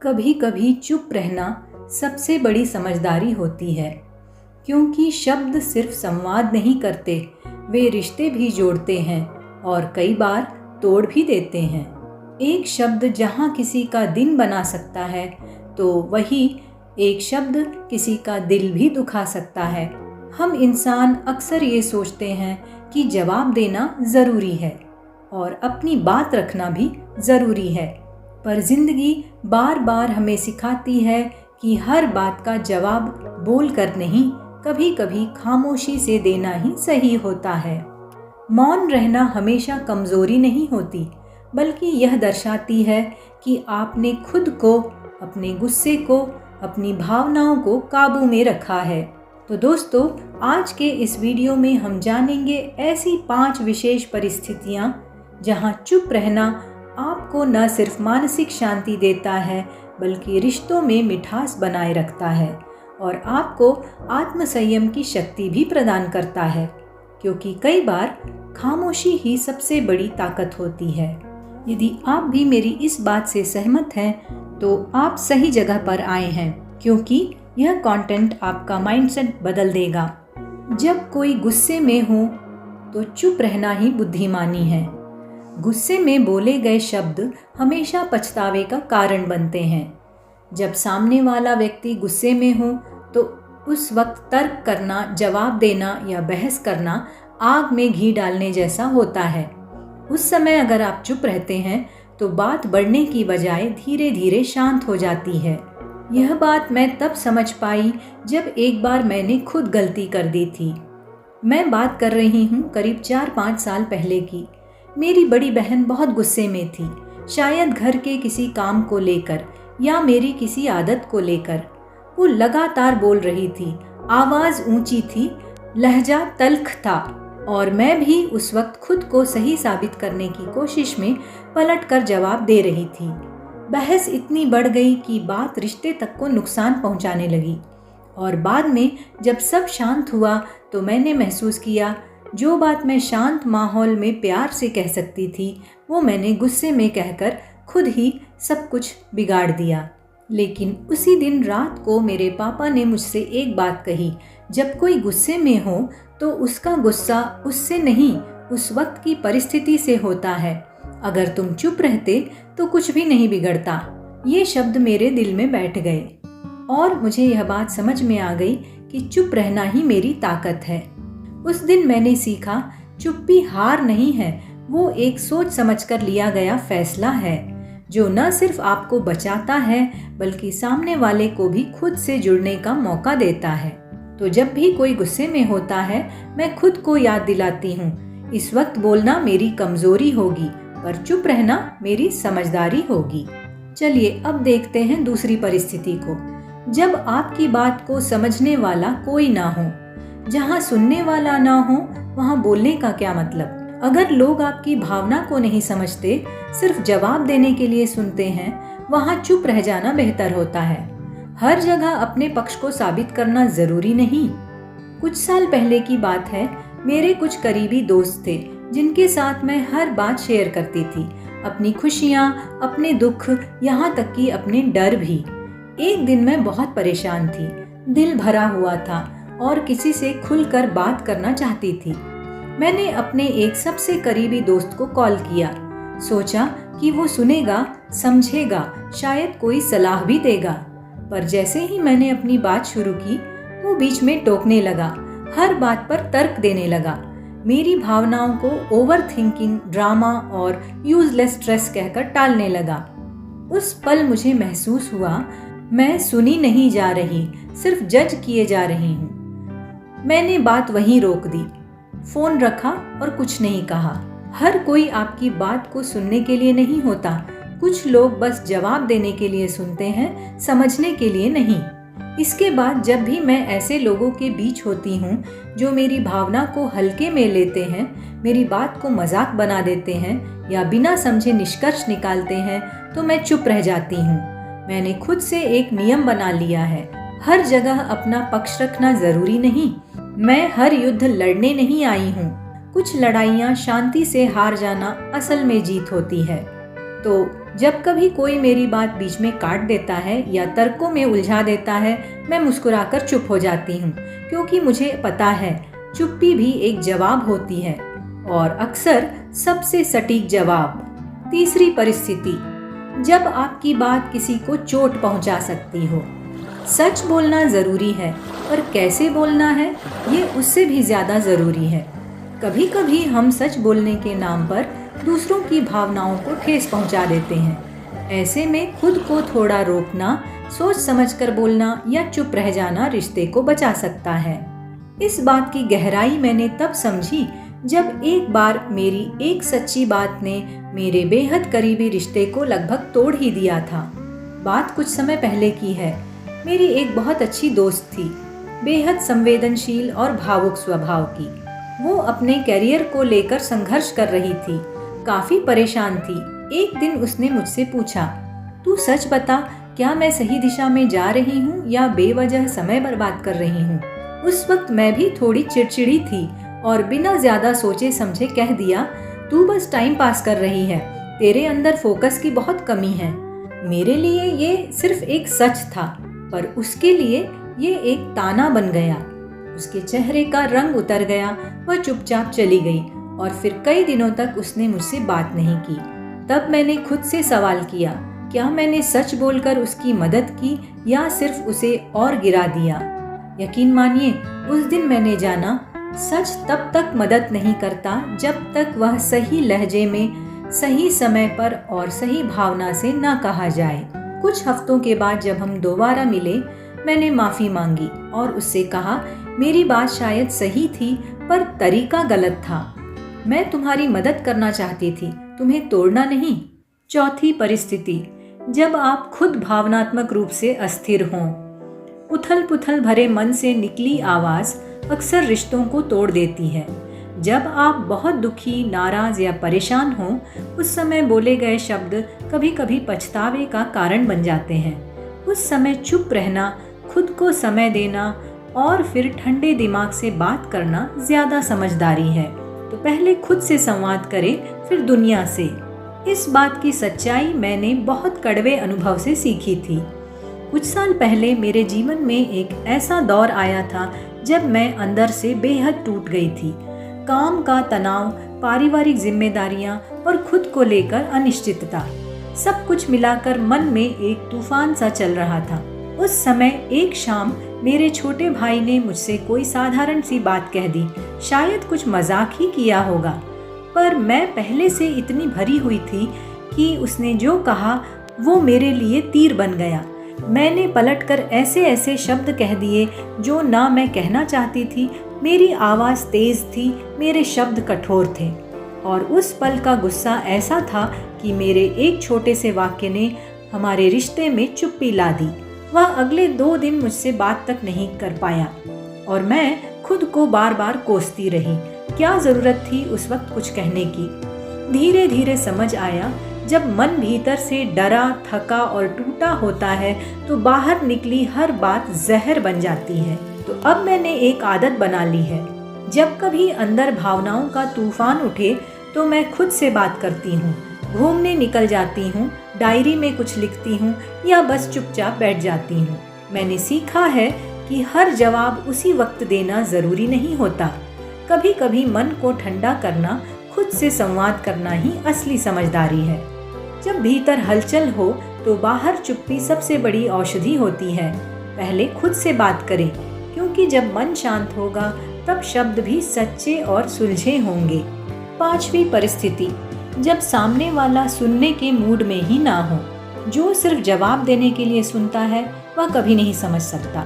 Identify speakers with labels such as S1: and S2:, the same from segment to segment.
S1: कभी कभी चुप रहना सबसे बड़ी समझदारी होती है, क्योंकि शब्द सिर्फ संवाद नहीं करते, वे रिश्ते भी जोड़ते हैं और कई बार तोड़ भी देते हैं। एक शब्द जहाँ किसी का दिन बना सकता है, तो वही एक शब्द किसी का दिल भी दुखा सकता है। हम इंसान अक्सर ये सोचते हैं कि जवाब देना ज़रूरी है और अपनी बात रखना भी ज़रूरी है, पर ज़िंदगी बार बार हमें सिखाती है कि हर बात का जवाब बोल कर नहीं, कभी कभी खामोशी से देना ही सही होता है। मौन रहना हमेशा कमज़ोरी नहीं होती, बल्कि यह दर्शाती है कि आपने खुद को, अपने गुस्से को, अपनी भावनाओं को काबू में रखा है। तो दोस्तों, आज के इस वीडियो में हम जानेंगे ऐसी 5 विशेष परिस्थितियाँ जहाँ चुप रहना आपको न सिर्फ मानसिक शांति देता है, बल्कि रिश्तों में मिठास बनाए रखता है और आपको आत्मसंयम की शक्ति भी प्रदान करता है, क्योंकि कई बार खामोशी ही सबसे बड़ी ताकत होती है। यदि आप भी मेरी इस बात से सहमत हैं, तो आप सही जगह पर आए हैं, क्योंकि यह कंटेंट आपका माइंडसेट बदल देगा। जब कोई गुस्से में हो तो चुप रहना ही बुद्धिमानी है। गुस्से में बोले गए शब्द हमेशा पछतावे का कारण बनते हैं। जब सामने वाला व्यक्ति गुस्से में हो तो उस वक्त तर्क करना, जवाब देना या बहस करना आग में घी डालने जैसा होता है। उस समय अगर आप चुप रहते हैं तो बात बढ़ने की बजाय धीरे धीरे शांत हो जाती है। यह बात मैं तब समझ पाई जब एक बार मैंने खुद गलती कर दी थी। मैं बात कर रही हूँ करीब 4-5 साल पहले की। मेरी बड़ी बहन बहुत गुस्से में थी, शायद घर के किसी काम को लेकर या मेरी किसी आदत को लेकर। वो लगातार बोल रही थी, आवाज़ ऊंची थी, लहजा तल्ख था और मैं भी उस वक्त खुद को सही साबित करने की कोशिश में पलटकर जवाब दे रही थी। बहस इतनी बढ़ गई कि बात रिश्ते तक को नुकसान पहुंचाने लगी और बाद में जब सब शांत हुआ तो मैंने महसूस किया जो बात मैं शांत माहौल में प्यार से कह सकती थी, वो मैंने गुस्से में कहकर खुद ही सब कुछ बिगाड़ दिया। लेकिन उसी दिन रात को मेरे पापा ने मुझसे एक बात कही, जब कोई गुस्से में हो तो उसका गुस्सा उससे नहीं, उस वक्त की परिस्थिति से होता है। अगर तुम चुप रहते तो कुछ भी नहीं बिगड़ता। ये शब्द मेरे दिल में बैठ गए और मुझे यह बात समझ में आ गई कि चुप रहना ही मेरी ताकत है। उस दिन मैंने सीखा, चुप्पी हार नहीं है, वो एक सोच समझकर लिया गया फैसला है, जो न सिर्फ आपको बचाता है बल्कि सामने वाले को भी खुद से जुड़ने का मौका देता है। तो जब भी कोई गुस्से में होता है, मैं खुद को याद दिलाती हूँ, इस वक्त बोलना मेरी कमजोरी होगी, पर चुप रहना मेरी समझदारी होगी। चलिए अब देखते हैं दूसरी परिस्थिति को। जब आपकी बात को समझने वाला कोई ना हो। जहाँ सुनने वाला ना हो, वहाँ बोलने का क्या मतलब। अगर लोग आपकी भावना को नहीं समझते, सिर्फ जवाब देने के लिए सुनते हैं, वहाँ चुप रह जाना बेहतर होता है। हर जगह अपने पक्ष को साबित करना जरूरी नहीं। कुछ साल पहले की बात है, मेरे कुछ करीबी दोस्त थे जिनके साथ मैं हर बात शेयर करती थी, अपनी खुशियाँ, अपने दुख, यहाँ तक कि अपने डर भी। एक दिन मैं बहुत परेशान थी, दिल भरा हुआ था और किसी से खुलकर बात करना चाहती थी। मैंने अपने एक सबसे करीबी दोस्त को कॉल किया, सोचा कि वो सुनेगा, समझेगा, शायद कोई सलाह भी देगा। पर जैसे ही मैंने अपनी बात शुरू की, वो बीच में टोकने लगा, हर बात पर तर्क देने लगा, मेरी भावनाओं को ओवर थिंकिंग, ड्रामा और यूजलेस स्ट्रेस कहकर टालने लगा। उस पल मुझे महसूस हुआ मैं सुनी नहीं जा रही, सिर्फ जज किए जा रही हूँ। मैंने बात वहीं रोक दी, फोन रखा और कुछ नहीं कहा। हर कोई आपकी बात को सुनने के लिए नहीं होता, कुछ लोग बस जवाब देने के लिए सुनते हैं, समझने के लिए नहीं। इसके बाद जब भी मैं ऐसे लोगों के बीच होती हूँ जो मेरी भावना को हल्के में लेते हैं, मेरी बात को मजाक बना देते हैं या बिना समझे निष्कर्ष निकालते हैं, तो मैं चुप रह जाती हूँ। मैंने खुद से एक नियम बना लिया है, हर जगह अपना पक्ष रखना जरूरी नहीं। मैं हर युद्ध लड़ने नहीं आई हूँ। कुछ लड़ाइयाँ शांति से हार जाना असल में जीत होती है। तो जब कभी कोई मेरी बात बीच में काट देता है या तर्कों में उलझा देता है, मैं मुस्कुराकर चुप हो जाती हूँ, क्योंकि मुझे पता है चुप्पी भी एक जवाब होती है, और अक्सर सबसे सटीक जवाब। तीसरी परिस्थिति, जब आपकी बात किसी को चोट पहुंचा सकती हो। सच बोलना ज़रूरी है, पर कैसे बोलना है ये उससे भी ज़्यादा ज़रूरी है। कभी कभी हम सच बोलने के नाम पर दूसरों की भावनाओं को ठेस पहुंचा देते हैं। ऐसे में खुद को थोड़ा रोकना, सोच समझकर बोलना या चुप रह जाना रिश्ते को बचा सकता है। इस बात की गहराई मैंने तब समझी जब एक बार मेरी एक सच्ची बात ने मेरे बेहद करीबी रिश्ते को लगभग तोड़ ही दिया था। बात कुछ समय पहले की है। मेरी एक बहुत अच्छी दोस्त थी, बेहद संवेदनशील और भावुक स्वभाव की। वो अपने करियर को लेकर संघर्ष कर रही थी, काफी परेशान थी। एक दिन उसने मुझसे पूछा, तू सच बता, क्या मैं सही दिशा में जा रही हूँ या बेवजह समय बर्बाद कर रही हूँ? उस वक्त मैं भी थोड़ी चिड़चिड़ी थी और बिना ज्यादा सोचे समझे कह दिया, तू बस टाइम पास कर रही है, तेरे अंदर फोकस की बहुत कमी है। मेरे लिए ये सिर्फ एक सच था, पर उसके लिए ये एक ताना बन गया। उसके चेहरे का रंग उतर गया, वह चुपचाप चली गई और फिर कई दिनों तक उसने मुझसे बात नहीं की। तब मैंने खुद से सवाल किया, क्या मैंने सच बोलकर उसकी मदद की या सिर्फ उसे और गिरा दिया? यकीन मानिए, उस दिन मैंने जाना, सच तब तक मदद नहीं करता जब तक वह सही लहजे में, सही समय पर और सही भावना से ना कहा जाए। कुछ हफ्तों के बाद जब हम दोबारा मिले, मैंने माफ़ी मांगी और उससे कहा, मेरी बात शायद सही थी पर तरीका गलत था। मैं तुम्हारी मदद करना चाहती थी, तुम्हें तोड़ना नहीं। चौथी परिस्थिति, जब आप खुद भावनात्मक रूप से अस्थिर हों। उथल पुथल भरे मन से निकली आवाज़ अक्सर रिश्तों को तोड़ देती है। जब आप बहुत दुखी, नाराज या परेशान हों, उस समय बोले गए शब्द कभी कभी पछतावे का कारण बन जाते हैं। उस समय चुप रहना, खुद को समय देना और फिर ठंडे दिमाग से बात करना ज़्यादा समझदारी है। तो पहले खुद से संवाद करें, फिर दुनिया से। इस बात की सच्चाई मैंने बहुत कड़वे अनुभव से सीखी थी। कुछ साल पहले मेरे जीवन में एक ऐसा दौर आया था जब मैं अंदर से बेहद टूट गई थी। काम का तनाव, पारिवारिक जिम्मेदारियां और खुद को लेकर अनिश्चितता, सब कुछ मिलाकर मन में एक तूफान सा चल रहा था। उस समय एक शाम मेरे छोटे भाई ने मुझसे कोई साधारण सी बात कह दी, शायद कुछ मजाक ही किया होगा, पर मैं पहले से इतनी भरी हुई थी कि उसने जो कहा वो मेरे लिए तीर बन गया। मैंने पलटकर ऐसे ऐसे शब्द कह दिए जो ना मैं कहना चाहती थी। मेरी आवाज़ तेज़ थी, मेरे शब्द कठोर थे, और उस पल का गुस्सा ऐसा था कि मेरे एक छोटे से वाक्य ने हमारे रिश्ते में चुप्पी ला दी। वह अगले 2 दिन मुझसे बात तक नहीं कर पाया और मैं खुद को बार बार कोसती रही। क्या ज़रूरत थी उस वक्त कुछ कहने की? धीरे धीरे समझ आया, जब मन भीतर से डरा, थका और टूटा होता है तो बाहर निकली हर बात जहर बन जाती है। तो अब मैंने एक आदत बना ली है, जब कभी अंदर भावनाओं का तूफान उठे तो मैं खुद से बात करती हूँ, घूमने निकल जाती हूँ, डायरी में कुछ लिखती हूँ या बस चुपचाप बैठ जाती हूँ। मैंने सीखा है कि हर जवाब उसी वक्त देना ज़रूरी नहीं होता। कभी कभी मन को ठंडा करना, खुद से संवाद करना ही असली समझदारी है। जब भीतर हलचल हो तो बाहर चुप्पी सबसे बड़ी औषधि होती है। पहले खुद से बात करें, क्योंकि जब मन शांत होगा तब शब्द भी सच्चे और सुलझे होंगे। 5वीं परिस्थिति, जब सामने वाला सुनने के मूड में ही ना हो। जो सिर्फ जवाब देने के लिए सुनता है वह कभी नहीं समझ सकता।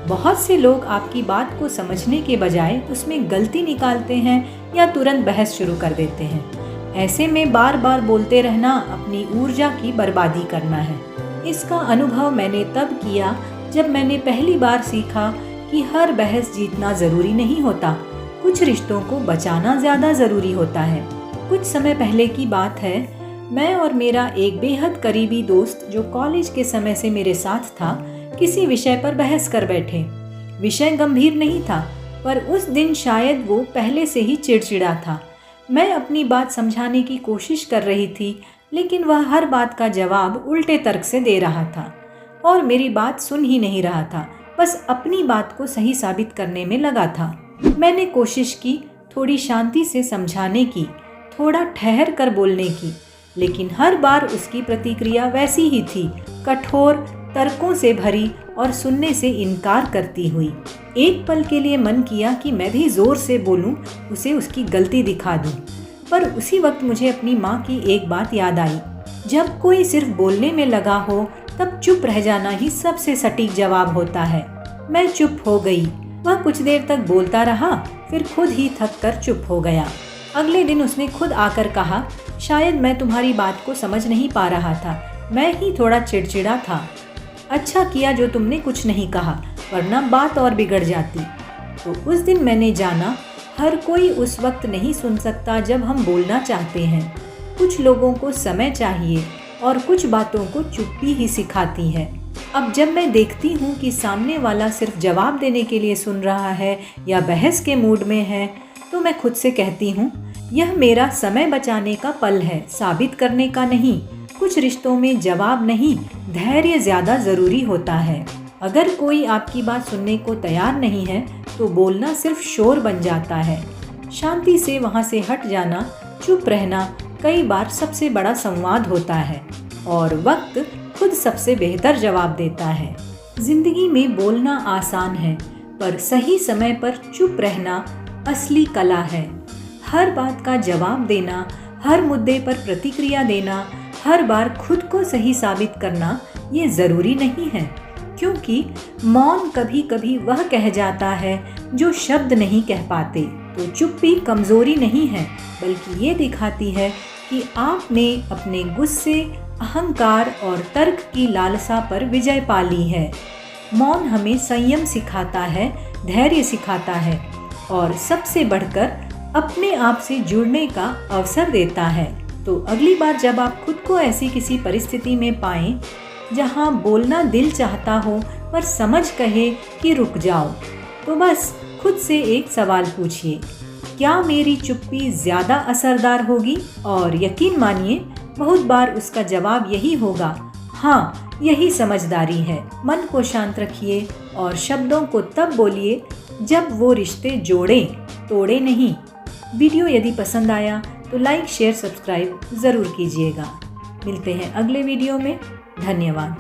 S1: बहुत से लोग आपकी बात को समझने के बजाय उसमें गलती निकालते हैं या तुरंत बहस शुरू कर देते हैं। ऐसे में बार बार बोलते रहना अपनी ऊर्जा की बर्बादी करना है। इसका अनुभव मैंने तब किया जब मैंने पहली बार सीखा कि हर बहस जीतना ज़रूरी नहीं होता, कुछ रिश्तों को बचाना ज़्यादा ज़रूरी होता है। कुछ समय पहले की बात है, मैं और मेरा एक बेहद करीबी दोस्त जो कॉलेज के समय से मेरे साथ था, किसी विषय पर बहस कर बैठे। विषय गंभीर नहीं था, पर उस दिन शायद वो पहले से ही चिड़चिड़ा था। मैं अपनी बात समझाने की कोशिश कर रही थी, लेकिन वह हर बात का जवाब उल्टे तर्क से दे रहा था और मेरी बात सुन ही नहीं रहा था, बस अपनी बात को सही साबित करने में लगा था। मैंने कोशिश की थोड़ी शांति से समझाने की, थोड़ा ठहर कर बोलने की, लेकिन हर बार उसकी प्रतिक्रिया वैसी ही थी, कठोर, तर्कों से भरी और सुनने से इनकार करती हुई। एक पल के लिए मन किया कि मैं भी जोर से बोलूं, उसे उसकी गलती दिखा दूं, पर उसी वक्त मुझे अपनी माँ की एक बात याद आई, जब कोई सिर्फ बोलने में लगा हो तब चुप रह जाना ही सबसे सटीक जवाब होता है। मैं चुप हो गई। वह कुछ देर तक बोलता रहा, फिर खुद ही थक कर चुप हो गया। अगले दिन उसने खुद आकर कहा, शायद मैं तुम्हारी बात को समझ नहीं पा रहा था, मैं ही थोड़ा चिड़चिड़ा था। अच्छा किया जो तुमने कुछ नहीं कहा, वरना बात और बिगड़ जाती। तो उस दिन मैंने जाना, हर कोई उस वक्त नहीं सुन सकता जब हम बोलना चाहते हैं। कुछ लोगों को समय चाहिए और कुछ बातों को चुप्पी ही सिखाती है। अब जब मैं देखती हूँ कि सामने वाला सिर्फ जवाब देने के लिए सुन रहा है या बहस के मूड में है, तो मैं खुद से कहती हूँ, यह मेरा समय बचाने का पल है, साबित करने का नहीं। कुछ रिश्तों में जवाब नहीं, धैर्य ज़्यादा ज़रूरी होता है। अगर कोई आपकी बात सुनने को तैयार नहीं है तो बोलना सिर्फ शोर बन जाता है। शांति से वहाँ से हट जाना, चुप रहना कई बार सबसे बड़ा संवाद होता है और वक्त खुद सबसे बेहतर जवाब देता है। जिंदगी में बोलना आसान है, पर सही समय पर चुप रहना असली कला है। हर बात का जवाब देना, हर मुद्दे पर प्रतिक्रिया देना, हर बार खुद को सही साबित करना ये ज़रूरी नहीं है, क्योंकि मौन कभी कभी वह कह जाता है जो शब्द नहीं कह पाते। तो चुप्पी कमज़ोरी नहीं है, बल्कि ये दिखाती है कि आपने अपने गुस्से, अहंकार और तर्क की लालसा पर विजय पा ली है। मौन हमें संयम सिखाता है, धैर्य सिखाता है और सबसे बढ़कर अपने आप से जुड़ने का अवसर देता है। तो अगली बार जब आप खुद को ऐसी किसी परिस्थिति में पाएं जहां बोलना दिल चाहता हो पर समझ कहे कि रुक जाओ, तो बस खुद से एक सवाल पूछिए, क्या मेरी चुप्पी ज़्यादा असरदार होगी? और यकीन मानिए, बहुत बार उसका जवाब यही होगा, हाँ, यही समझदारी है। मन को शांत रखिए और शब्दों को तब बोलिए जब वो रिश्ते जोड़ें, तोड़े नहीं। वीडियो यदि पसंद आया तो लाइक, शेयर, सब्सक्राइब ज़रूर कीजिएगा। मिलते हैं अगले वीडियो में। धन्यवाद।